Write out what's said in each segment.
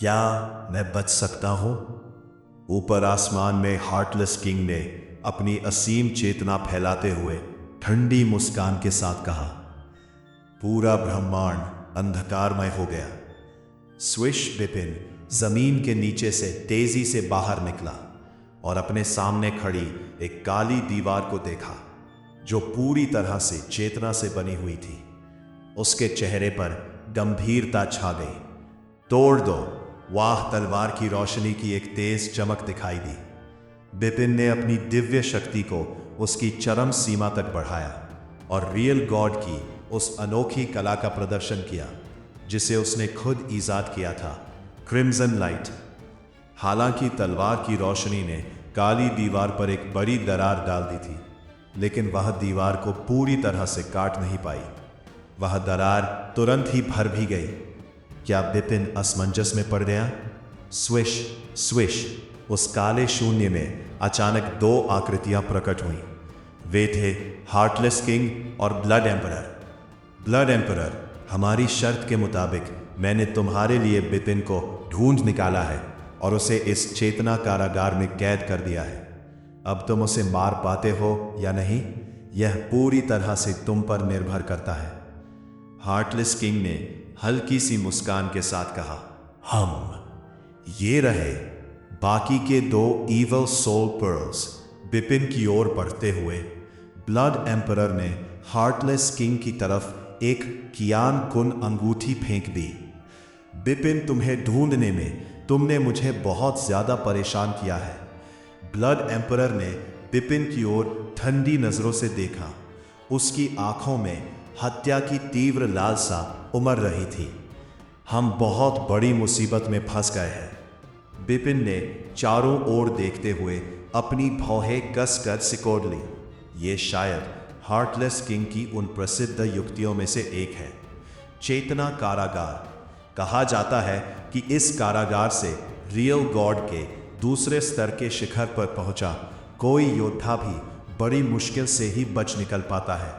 क्या मैं बच सकता हूं? ऊपर आसमान में हार्टलेस किंग ने अपनी असीम चेतना फैलाते हुए ठंडी मुस्कान के साथ कहा। पूरा ब्रह्मांड अंधकारमय हो गया। स्विश बिपिन जमीन के नीचे से तेजी से बाहर निकला और अपने सामने खड़ी एक काली दीवार को देखा जो पूरी तरह से चेतना से बनी हुई थी। उसके चेहरे पर गंभीरता छा गई। तोड़ दो। वाह, तलवार की रोशनी की एक तेज चमक दिखाई दी। बिपिन ने अपनी दिव्य शक्ति को उसकी चरम सीमा तक बढ़ाया और रियल गॉड की उस अनोखी कला का प्रदर्शन किया जिसे उसने खुद ईजाद किया था, क्रिम्सन लाइट। हालांकि तलवार की रोशनी ने काली दीवार पर एक बड़ी दरार डाल दी थी, लेकिन वह दीवार को पूरी तरह से काट नहीं पाई। वह दरार तुरंत ही भर भी गई। क्या बिपिन असमंजस में पड़ गया? स्विश स्विश, उस काले शून्य में अचानक दो आकृतियां प्रकट हुईं। वे थे हार्टलेस किंग और ब्लड एम्परर। ब्लड एम्परर, हमारी शर्त के मुताबिक मैंने तुम्हारे लिए बिपिन को ढूंढ निकाला है और उसे इस चेतना कारागार में कैद कर दिया है। अब तुम उसे मार पाते हो या नहीं, यह पूरी तरह से तुम पर निर्भर करता है। हार्टलेस किंग ने हल्की सी मुस्कान के साथ कहा। हम ये रहे। बाकी के दो ईवल सोल पर्ल्स बिपिन की ओर बढ़ते हुए ब्लड एम्परर ने हार्टलेस किंग की तरफ एक कियान कुन अंगूठी फेंक दी। बिपिन, तुम्हें ढूंढने में तुमने मुझे बहुत ज्यादा परेशान किया है। ब्लड एम्परर ने बिपिन की ओर ठंडी नजरों से देखा। उसकी आंखों में हत्या की तीव्र लालसा उमड़ रही थी। हम बहुत बड़ी मुसीबत में फंस गए हैं। बिपिन ने चारों ओर देखते हुए अपनी भौहें कसकर सिकोड़ ली। ये शायद हार्टलेस किंग की उन प्रसिद्ध युक्तियों में से एक है, चेतना कारागार। कहा जाता है कि इस कारागार से रियल गॉड के दूसरे स्तर के शिखर पर पहुंचा कोई योद्धा भी बड़ी मुश्किल से ही बच निकल पाता है।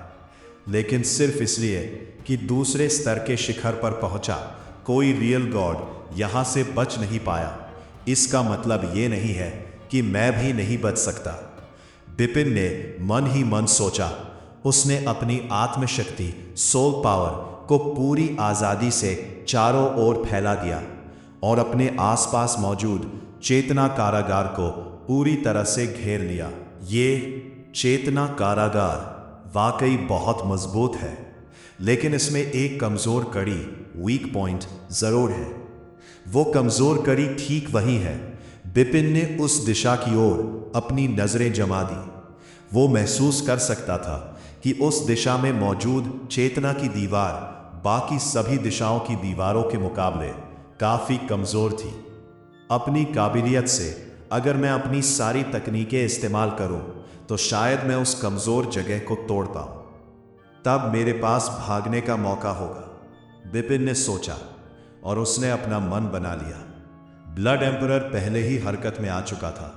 लेकिन सिर्फ इसलिए कि दूसरे स्तर के शिखर पर पहुंचा कोई रियल गॉड यहां से बच नहीं पाया, इसका मतलब ये नहीं है कि मैं भी नहीं बच सकता। बिपिन ने मन ही मन सोचा। उसने अपनी आत्मशक्ति सोल पावर को पूरी आजादी से चारों ओर फैला दिया और अपने आसपास मौजूद चेतना कारागार को पूरी तरह से घेर लिया। ये चेतना कारागार वाकई बहुत मजबूत है, लेकिन इसमें एक कमजोर कड़ी, वीक पॉइंट जरूर है। वो कमजोर कड़ी ठीक वही है। बिपिन ने उस दिशा की ओर अपनी नजरें जमा दी। वो महसूस कर सकता था कि उस दिशा में मौजूद चेतना की दीवार बाकी सभी दिशाओं की दीवारों के मुकाबले काफी कमजोर थी। अपनी काबिलियत से अगर मैं अपनी सारी तकनीकें इस्तेमाल करूं तो शायद मैं उस कमजोर जगह को तोड़ पाऊं। तब मेरे पास भागने का मौका होगा, बिपिन ने सोचा और उसने अपना मन बना लिया। ब्लड एम्परर पहले ही हरकत में आ चुका था।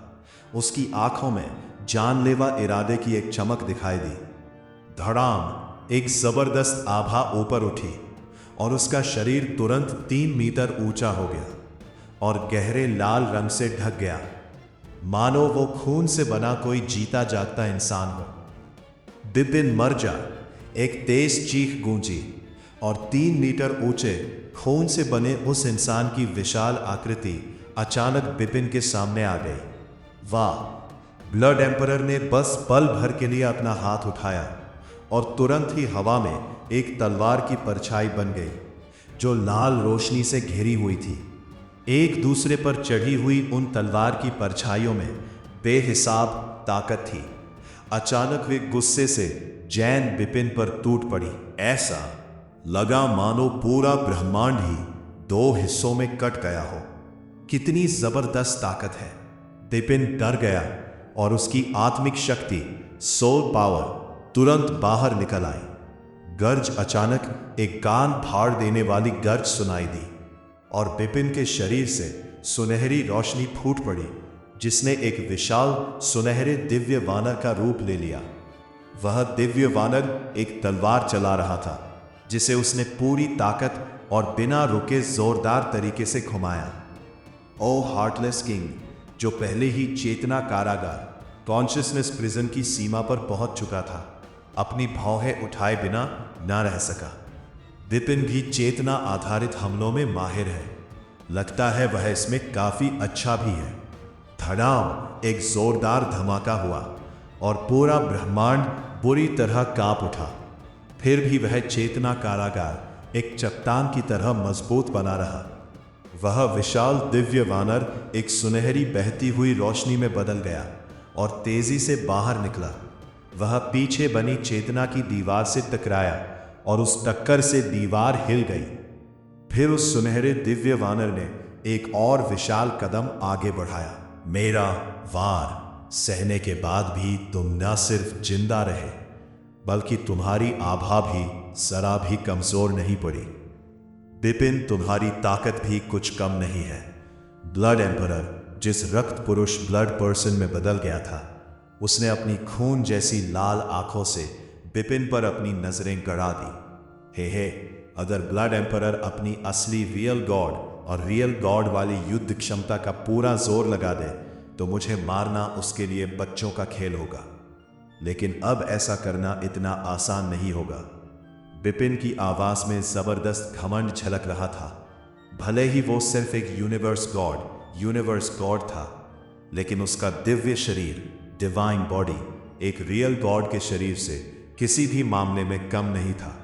उसकी आंखों में जानलेवा इरादे की एक चमक दिखाई दी। धड़ाम, एक जबरदस्त आभा ऊपर उठी और उसका शरीर तुरंत 3 मीटर ऊंचा हो गया और गहरे लाल रंग से ढक गया, मानो वो खून से बना कोई जीता जागता इंसान हो। बिपिन, मर जा! एक तेज चीख गूंजी और 3 मीटर ऊंचे खून से बने उस इंसान की विशाल आकृति अचानक बिपिन के सामने आ गई। वाह! ब्लड एम्परर ने बस पल भर के लिए अपना हाथ उठाया और तुरंत ही हवा में एक तलवार की परछाई बन गई जो लाल रोशनी से घिरी हुई थी। एक दूसरे पर चढ़ी हुई उन तलवार की परछाइयों में बेहिसाब ताकत थी। अचानक वे गुस्से से जैन बिपिन पर टूट पड़ी। ऐसा लगा मानो पूरा ब्रह्मांड ही 2 हिस्सों में कट गया हो। कितनी जबरदस्त ताकत है! बिपिन डर गया और उसकी आत्मिक शक्ति सोल पावर तुरंत बाहर निकल आई। गर्ज अचानक एक कान फाड़ देने वाली गर्ज सुनाई दी और बिपिन के शरीर से सुनहरी रोशनी फूट पड़ी जिसने एक विशाल सुनहरे दिव्य वानर का रूप ले लिया। वह दिव्य वानर एक तलवार चला रहा था जिसे उसने पूरी ताकत और बिना रुके जोरदार तरीके से घुमाया। ओ हार्टलेस किंग, जो पहले ही चेतना कारागार कॉन्शियसनेस प्रिजन की सीमा पर पहुंच चुका था, अपनी भौहें उठाए बिना ना रह सका। विपिन भी चेतना आधारित हमलों में माहिर है। लगता है वह इसमें काफी अच्छा भी है। धड़ाम एक जोरदार धमाका हुआ और पूरा ब्रह्मांड बुरी तरह कांप उठा। फिर भी वह चेतना कारागार एक चट्टान की तरह मजबूत बना रहा। वह विशाल दिव्य वानर एक सुनहरी बहती हुई रोशनी में बदल गया और तेजी से बाहर निकला। वह पीछे बनी चेतना की दीवार से टकराया और उस टक्कर से दीवार हिल गई। फिर उस सुनहरे दिव्य वानर ने एक और विशाल कदम आगे बढ़ाया। मेरा वार सहने के बाद भी तुम न सिर्फ जिंदा रहे, बल्कि तुम्हारी आभा भी जरा भी कमजोर नहीं पड़ी। विपिन, तुम्हारी ताकत भी कुछ कम नहीं है। ब्लड एम्परर जिस रक्त पुरुष ब्लड पर्सन में बदल गया था, उसने अपनी खून जैसी लाल आंखों से विपिन पर अपनी नजरें गड़ा दी। हे, अगर ब्लड एम्परर अपनी असली रियल गॉड और रियल गॉड वाली युद्ध क्षमता का पूरा जोर लगा दे, तो मुझे मारना उसके लिए बच्चों का खेल होगा। लेकिन अब ऐसा करना इतना आसान नहीं होगा। विपिन की आवाज में जबरदस्त घमंड झलक रहा था। भले ही वो सिर्फ एक यूनिवर्स गॉड था, लेकिन उसका दिव्य शरीर, डिवाइन बॉडी, एक रियल गॉड के शरीर से किसी भी मामले में कम नहीं था।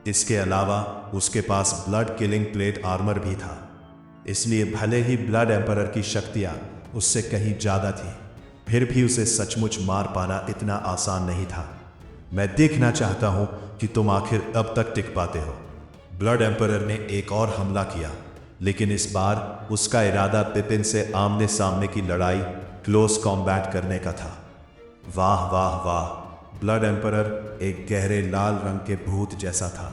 इसके अलावा उसके पास ब्लड किलिंग प्लेट आर्मर भी था। इसलिए भले ही ब्लड एम्परर की शक्तियां उससे कहीं ज्यादा थी, फिर भी उसे सचमुच मार पाना इतना आसान नहीं था। मैं देखना चाहता हूं कि तुम आखिर अब तक टिक पाते हो। ब्लड एम्परर ने एक और हमला किया, लेकिन इस बार उसका इरादा विपिन से आमने सामने की लड़ाई, क्लोज कॉम्बैट करने का था। वाह वाह वाह! ब्लड एम्परर एक गहरे लाल रंग के भूत जैसा था,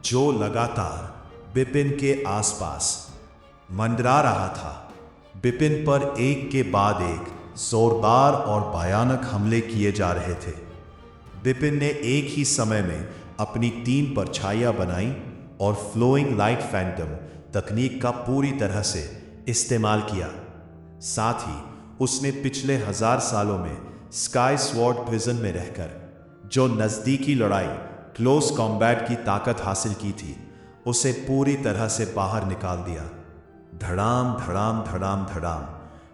जो लगातार विपिन के आसपास मंडरा रहा था। विपिन पर एक के बाद एक जोरदार और भयानक हमले किए जा रहे थे। विपिन ने एक ही समय में अपनी 3 परछाइयां बनाई और फ्लोइंग लाइट फैंटम तकनीक का पूरी तरह से इस्तेमाल किया। साथ ही उसने पिछले 1000 सालों में स्काई स्वॉर्ड प्रिजन में रहकर जो नज़दीकी लड़ाई, क्लोज कॉम्बैट की ताकत हासिल की थी, उसे पूरी तरह से बाहर निकाल दिया। धड़ाम धड़ाम धड़ाम धड़ाम,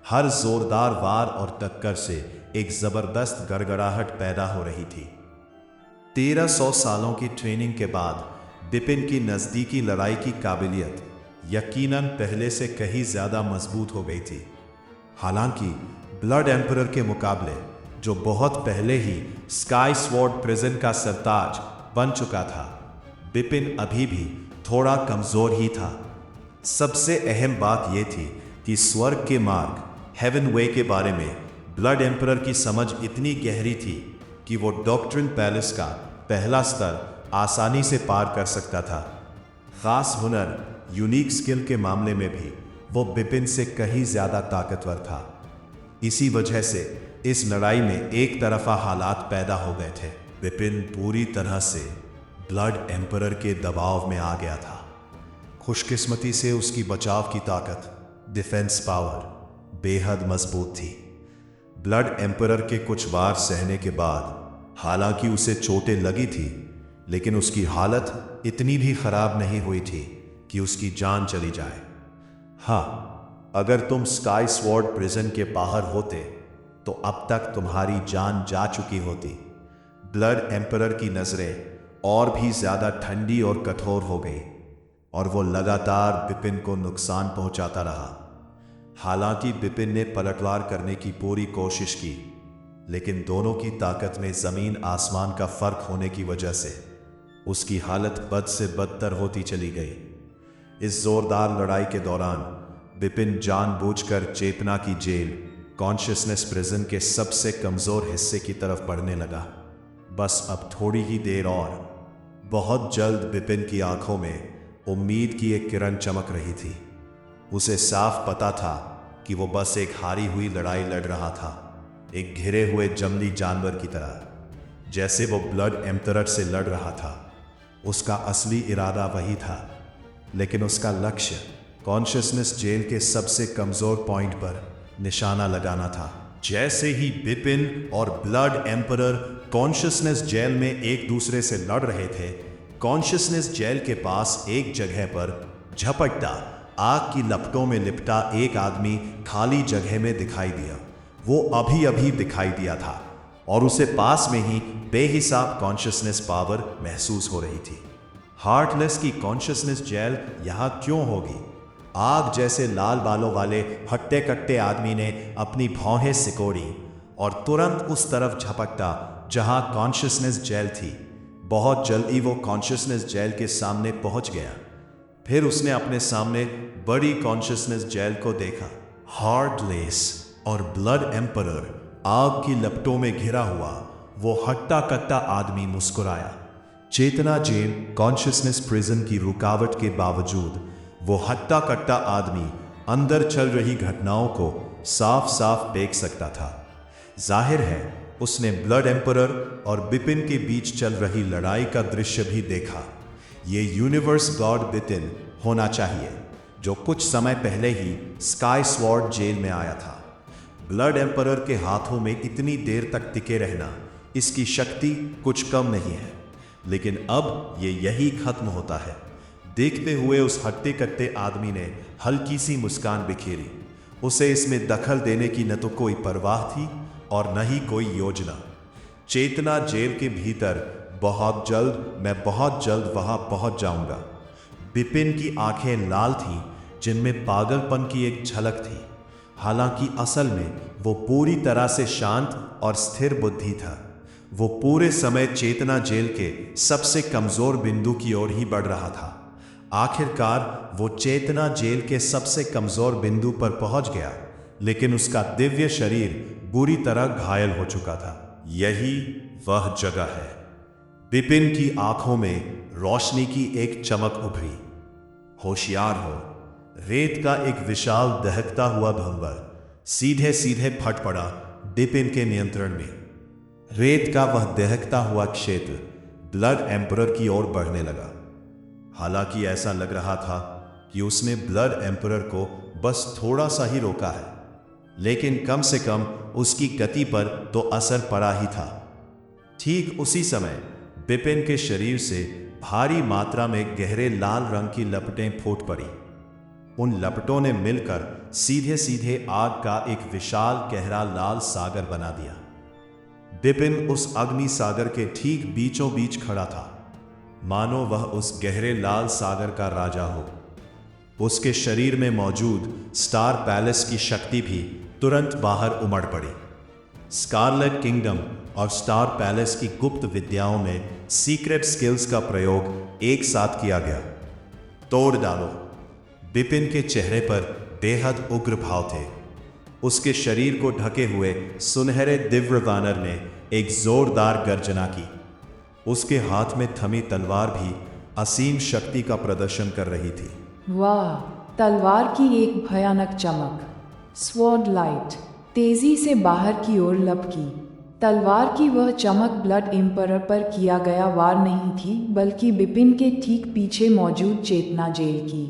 हर जोरदार वार और टक्कर से एक जबरदस्त गड़गड़ाहट पैदा हो रही थी। 1300 सालों की ट्रेनिंग के बाद विपिन की नज़दीकी लड़ाई की काबिलियत यकीनन पहले से कहीं ज़्यादा मजबूत हो गई थी। हालांकि ब्लड एम्परर के मुकाबले, जो बहुत पहले ही स्काई स्वॉर्ड प्रिजन का सरताज बन चुका था, विपिन अभी भी थोड़ा कमज़ोर ही था। सबसे अहम बात यह थी कि स्वर्ग के मार्ग, हेवन वे के बारे में ब्लड एम्परर की समझ इतनी गहरी थी कि वो डॉक्ट्रिन पैलेस का पहला स्तर आसानी से पार कर सकता था। खास हुनर, यूनिक स्किल के मामले में भी वो विपिन से कहीं ज्यादा ताकतवर था। इसी वजह से इस लड़ाई में एक तरफा हालात पैदा हो गए थे। विपिन पूरी तरह से ब्लड एम्परर के दबाव में आ गया था। खुशकिस्मती से उसकी बचाव की ताकत, डिफेंस पावर बेहद मजबूत थी। ब्लड एम्परर के कुछ वार सहने के बाद हालांकि उसे चोटें लगी थी, लेकिन उसकी हालत इतनी भी खराब नहीं हुई थी कि उसकी जान चली जाए। हाँ, अगर तुम स्काई स्वॉर्ड प्रिजन के बाहर होते तो अब तक तुम्हारी जान जा चुकी होती। ब्लड एम्परर की नजरें और भी ज्यादा ठंडी और कठोर हो गई और वो लगातार विपिन को नुकसान पहुंचाता रहा। हालांकि विपिन ने पलटवार करने की पूरी कोशिश की, लेकिन दोनों की ताकत में जमीन आसमान का फर्क होने की वजह से उसकी हालत बद से बदतर होती चली गई। इस जोरदार लड़ाई के दौरान विपिन जानबूझकर चेतना की जेल, कॉन्शियसनेस प्रिजन के सबसे कमजोर हिस्से की तरफ बढ़ने लगा। बस अब थोड़ी ही देर और। बहुत जल्द विपिन की आंखों में उम्मीद की एक किरण चमक रही थी। उसे साफ पता था कि वो बस एक हारी हुई लड़ाई लड़ रहा था, एक घिरे हुए जंगली जानवर की तरह। जैसे वो ब्लड एम्परर से लड़ रहा था, उसका असली इरादा वही था, लेकिन उसका लक्ष्य कॉन्शियसनेस जेल के सबसे कमजोर पॉइंट पर निशाना लगाना था। जैसे ही बिपिन और ब्लड एम्परर कॉन्शियसनेस जेल में एक दूसरे से लड़ रहे थे, कॉन्शियसनेस जेल के पास एक जगह पर झपटता आग की लपटों में लिपटा एक आदमी खाली जगह में दिखाई दिया। वो अभी अभी दिखाई दिया था और उसे पास में ही बेहिसाब कॉन्शियसनेस पावर महसूस हो रही थी। हार्टलेस की कॉन्शियसनेस जेल यहाँ क्यों होगी? आग जैसे लाल बालों वाले हट्टे कट्टे आदमी ने अपनी भौहें सिकोड़ी और तुरंत उस तरफ झपकता जहां कॉन्शियसनेस जेल थी। बहुत जल्दी वो कॉन्शियसनेस जेल के सामने पहुंच गया। फिर उसने अपने सामने बड़ी कॉन्शियसनेस जेल को देखा। हार्टलेस और ब्लड एम्परर आग की लपटों में घिरा हुआ वो हट्टा कट्टा आदमी मुस्कुराया। चेतना जेल कॉन्शियसनेस प्रिजन की रुकावट के बावजूद वो हट्टा कट्टा आदमी अंदर चल रही घटनाओं को साफ साफ देख सकता था। जाहिर है उसने ब्लड एम्परर और बिपिन के बीच चल रही लड़ाई का दृश्य भी देखा। ये यूनिवर्स गॉड बिपिन होना चाहिए जो कुछ समय पहले ही स्काई स्वॉर्ड जेल में आया था। ब्लड एम्परर के हाथों में इतनी देर तक टिके रहना, इसकी शक्ति कुछ कम नहीं है, लेकिन अब ये यही खत्म होता है। देखते हुए उस हट्टे कट्टे आदमी ने हल्की सी मुस्कान बिखेरी। उसे इसमें दखल देने की न तो कोई परवाह थी और न ही कोई योजना। चेतना जेल के भीतर मैं बहुत जल्द वहां पहुंच जाऊंगा। बिपिन की आंखें लाल थीं, जिनमें पागलपन की एक झलक थी। हालांकि असल में वो पूरी तरह से शांत और स्थिर बुद्धि था। वो पूरे समय चेतना जेल के सबसे कमजोर बिंदु की ओर ही बढ़ रहा था। आखिरकार वो चेतना जेल के सबसे कमजोर बिंदु पर पहुंच गया, लेकिन उसका दिव्य शरीर बुरी तरह घायल हो चुका था। यही वह जगह है। बिपिन की आंखों में रोशनी की एक चमक उभरी। होशियार हो। रेत का एक विशाल दहकता हुआ भंवर सीधे सीधे फट पड़ा बिपिन के नियंत्रण में। रेत का वह दहकता हुआ क्षेत्र ब्लड एम्परर की ओर बढ़ने लगा। हालांकि ऐसा लग रहा था कि उसने ब्लड एम्परर को बस थोड़ा सा ही रोका है, लेकिन कम से कम उसकी गति पर तो असर पड़ा ही था। ठीक उसी समय बिपिन के शरीर से भारी मात्रा में गहरे लाल रंग की लपटें फूट पड़ी। उन लपटों ने मिलकर सीधे सीधे आग का एक विशाल गहरा लाल सागर बना दिया। बिपिन उस अग्नि सागर के ठीक बीचों बीच खड़ा था, मानो वह उस गहरे लाल सागर का राजा हो। उसके शरीर में मौजूद स्टार पैलेस की शक्ति भी तुरंत बाहर उमड़ पड़ी। स्कारलेट किंगडम और स्टार पैलेस की गुप्त विद्याओं में सीक्रेट स्किल्स का प्रयोग एक साथ किया गया। तोड़ डालो। बिपिन के चेहरे पर बेहद उग्र भाव थे। उसके शरीर को ढके हुए सुनहरे दिव्य वानर ने एक जोरदार गर्जना की। उसके हाथ में थमी तलवार भी असीम शक्ति का प्रदर्शन कर रही थी। वाह! तलवार की एक भयानक चमक। स्वॉर्ड लाइट तेजी से बाहर की ओर लपकी। तलवार की वह चमक ब्लड एम्परर पर किया गया वार नहीं थी, बल्कि बिपिन के ठीक पीछे मौजूद चेतना जेल की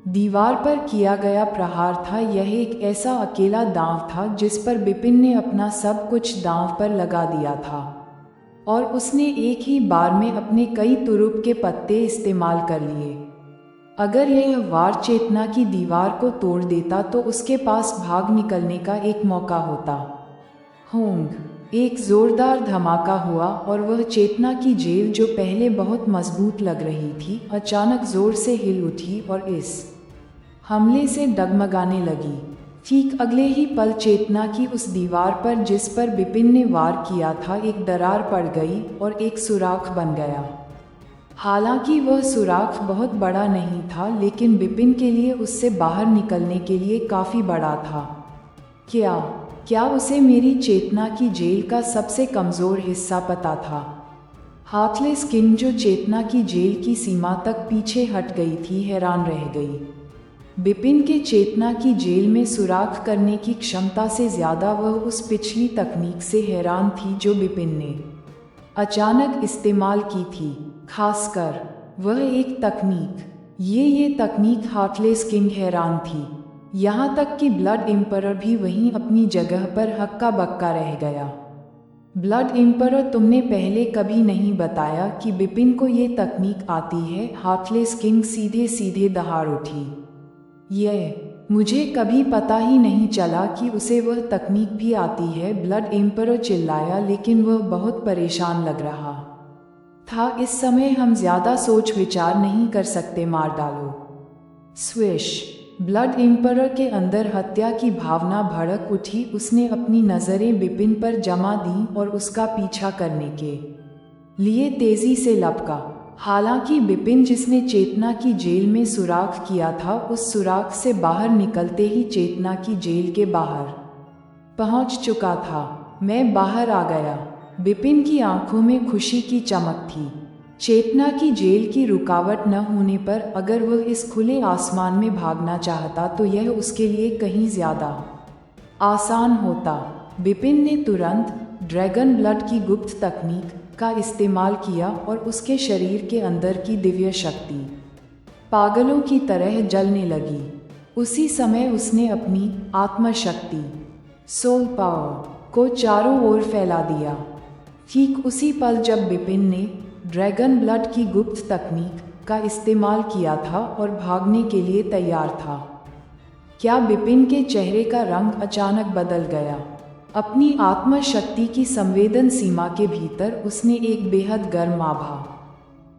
दीवार पर किया गया प्रहार था। यह एक ऐसा अकेला दांव था जिस पर बिपिन ने अपना सब कुछ दांव पर लगा दिया था, और उसने एक ही बार में अपने कई तुरुप के पत्ते इस्तेमाल कर लिए। अगर यह वार चेतना की दीवार को तोड़ देता तो उसके पास भाग निकलने का एक मौका होता। होंग! एक जोरदार धमाका हुआ और वह चेतना की जेल, जो पहले बहुत मजबूत लग रही थी, अचानक जोर से हिल उठी और इस हमले से डगमगाने लगी। ठीक अगले ही पल चेतना की उस दीवार पर जिस पर बिपिन ने वार किया था एक दरार पड़ गई और एक सुराख बन गया। हालांकि वह सुराख बहुत बड़ा नहीं था, लेकिन बिपिन के लिए उससे बाहर निकलने के लिए काफ़ी बड़ा था। क्या उसे मेरी चेतना की जेल का सबसे कमज़ोर हिस्सा पता था? हार्टलेस किंग, जो चेतना की जेल की सीमा तक पीछे हट गई थी, हैरान रह गई। बिपिन के चेतना की जेल में सुराख करने की क्षमता से ज़्यादा वह उस पिछली तकनीक से हैरान थी जो बिपिन ने अचानक इस्तेमाल की थी। खासकर वह एक तकनीक ये तकनीक हार्टलेस किंग हैरान थी। यहाँ तक कि ब्लड एम्परर भी वहीं अपनी जगह पर हक्का बक्का रह गया। ब्लड एम्परर, तुमने पहले कभी नहीं बताया कि बिपिन को ये तकनीक आती है। हार्टलेस किंग सीधे सीधे दहाड़ उठी। मुझे कभी पता ही नहीं चला कि उसे वह तकनीक भी आती है। ब्लड एम्परर चिल्लाया, लेकिन वह बहुत परेशान लग रहा था। इस समय हम ज्यादा सोच विचार नहीं कर सकते, मार डालो। स्विश। ब्लड एम्परर के अंदर हत्या की भावना भड़क उठी। उसने अपनी नज़रें बिपिन पर जमा दी और उसका पीछा करने के लिए तेजी से लपका। हालांकि बिपिन, जिसने चेतना की जेल में सुराख किया था, उस सुराख से बाहर निकलते ही चेतना की जेल के बाहर पहुंच चुका था। मैं बाहर आ गया। बिपिन की आंखों में खुशी की चमक थी। चेतना की जेल की रुकावट न होने पर अगर वह इस खुले आसमान में भागना चाहता तो यह उसके लिए कहीं ज्यादा आसान होता। बिपिन ने तुरंत ड्रैगन ब्लड की गुप्त तकनीक का इस्तेमाल किया और उसके शरीर के अंदर की दिव्य शक्ति पागलों की तरह जलने लगी। उसी समय उसने अपनी आत्मशक्ति सोल पावर को चारों ओर फैला दिया। ठीक उसी पल जब बिपिन ने ड्रैगन ब्लड की गुप्त तकनीक का इस्तेमाल किया था और भागने के लिए तैयार था, क्या बिपिन के चेहरे का रंग अचानक बदल गया। अपनी आत्मशक्ति की संवेदन सीमा के भीतर उसने एक बेहद गर्म आभा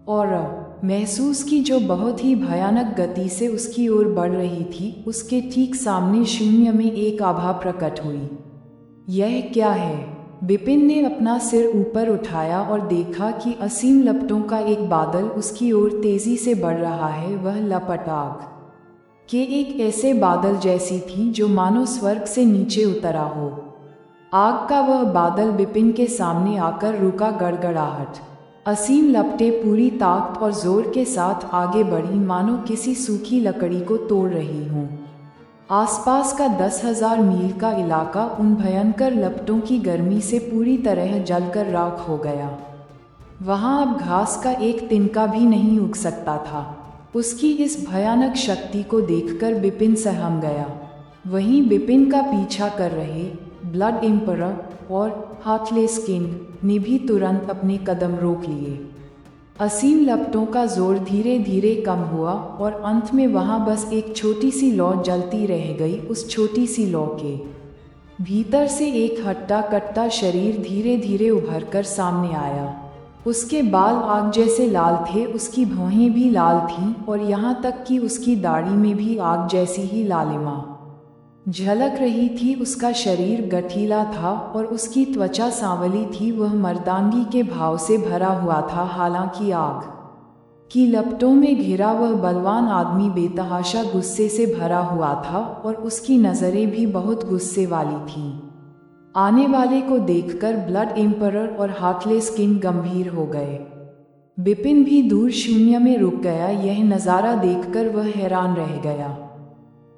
और महसूस की, जो बहुत ही भयानक गति से उसकी ओर बढ़ रही थी। उसके ठीक सामने शून्य में एक आभा प्रकट हुई। यह क्या है? बिपिन ने अपना सिर ऊपर उठाया और देखा कि असीम लपटों का एक बादल उसकी ओर तेजी से बढ़ रहा है। वह लपट आग के एक ऐसे बादल जैसी थी जो मानो स्वर्ग से नीचे उतरा हो। आग का वह बादल बिपिन के सामने आकर रुका। गड़गड़ाहट। असीम लपटें पूरी ताकत और जोर के साथ आगे बढ़ी, मानो किसी सूखी लकड़ी को तोड़ रही हों। आसपास का 10,000 मील का इलाका उन भयंकर लपटों की गर्मी से पूरी तरह जलकर राख हो गया। वहां अब घास का एक तिनका भी नहीं उग सकता था। उसकी इस भयानक शक्ति को देखकर बिपिन सहम गया। वहीं बिपिन का पीछा कर रहे ब्लड एम्परर और हार्टलेस किंग ने भी तुरंत अपने कदम रोक लिए। असीम लपटों का जोर धीरे धीरे कम हुआ और अंत में वहां बस एक छोटी सी लौ जलती रह गई। उस छोटी सी लौ के भीतर से एक हट्टा कट्टा शरीर धीरे धीरे उभरकर सामने आया। उसके बाल आग जैसे लाल थे, उसकी भौहें भी लाल थीं और यहाँ तक कि उसकी दाढ़ी में भी आग जैसी ही लालिमा झलक रही थी। उसका शरीर गठीला था और उसकी त्वचा सांवली थी। वह मर्दांगी के भाव से भरा हुआ था। हालांकि आग की लपटों में घिरा वह बलवान आदमी बेतहाशा गुस्से से भरा हुआ था और उसकी नज़रें भी बहुत गुस्से वाली थीं। आने वाले को देखकर ब्लड एम्परर और हार्टलेस किंग गंभीर हो गए। बिपिन भी दूर शून्य में रुक गया। यह नज़ारा देखकर वह हैरान रह गया।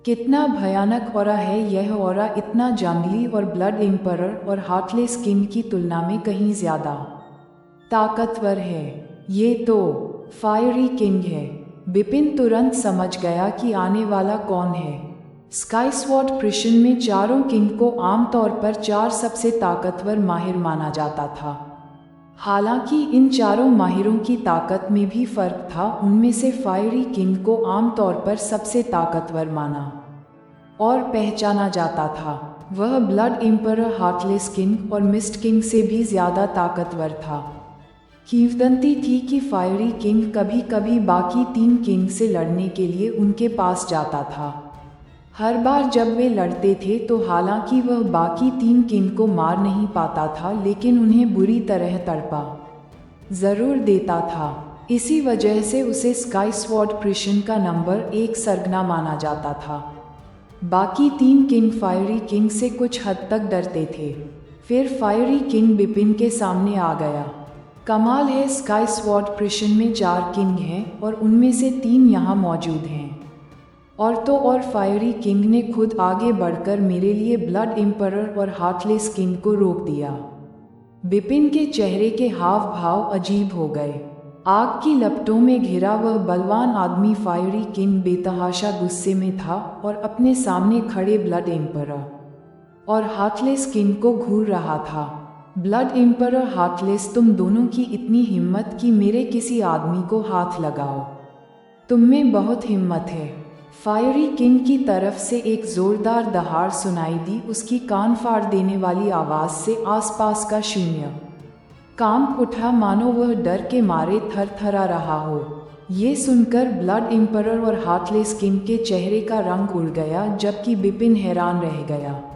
कितना भयानक ऑरा है यह ऑरा, इतना जंगली और ब्लड एम्परर और हार्टलेस किंग की तुलना में कहीं ज्यादा ताकतवर है। ये तो फायरी किंग है। बिपिन तुरंत समझ गया कि आने वाला कौन है। स्काई स्वॉर्ड प्रिशन में चारों किंग को आमतौर पर 4 सबसे ताकतवर माहिर माना जाता था। हालांकि इन चारों माहिरों की ताकत में भी फर्क था। उनमें से फायरी किंग को आमतौर पर सबसे ताकतवर माना और पहचाना जाता था। वह ब्लड एम्परर, हार्टलेस किंग और मिस्ट किंग से भी ज्यादा ताकतवर था। किंवदंती थी कि फायरी किंग कभी कभी बाकी 3 किंग से लड़ने के लिए उनके पास जाता था। हर बार जब वे लड़ते थे तो हालांकि वह बाकी 3 किंग को मार नहीं पाता था, लेकिन उन्हें बुरी तरह तड़पा जरूर देता था। इसी वजह से उसे स्काई स्वॉर्ड प्रिशन का नंबर 1 सरगना माना जाता था। बाकी 3 किंग फायरी किंग से कुछ हद तक डरते थे। फिर फायरी किंग बिपिन के सामने आ गया। कमाल है, स्काई स्वॉर्ड प्रिशन में 4 किंग हैं और उनमें से 3 यहाँ मौजूद हैं। और फायरी किंग ने खुद आगे बढ़कर मेरे लिए ब्लड एम्परर और हार्टलेस किंग को रोक दिया। बिपिन के चेहरे के हाव भाव अजीब हो गए। आग की लपटों में घिरा वह बलवान आदमी फायरी किंग बेतहाशा गुस्से में था और अपने सामने खड़े ब्लड एम्परर और हार्टलेस किंग को घूर रहा था। ब्लड एम्परर, हार्टलेस, तुम दोनों की इतनी हिम्मत कि मेरे किसी आदमी को हाथ लगाओ। तुम में बहुत हिम्मत है। फायरी किंग की तरफ से एक जोरदार दहाड़ सुनाई दी। उसकी कान फाड़ देने वाली आवाज़ से आसपास का शून्य कांप उठा, मानो वह डर के मारे थरथरा रहा हो। ये सुनकर ब्लड एम्परर और हार्टलेस किंग के चेहरे का रंग उड़ गया, जबकि बिपिन हैरान रह गया।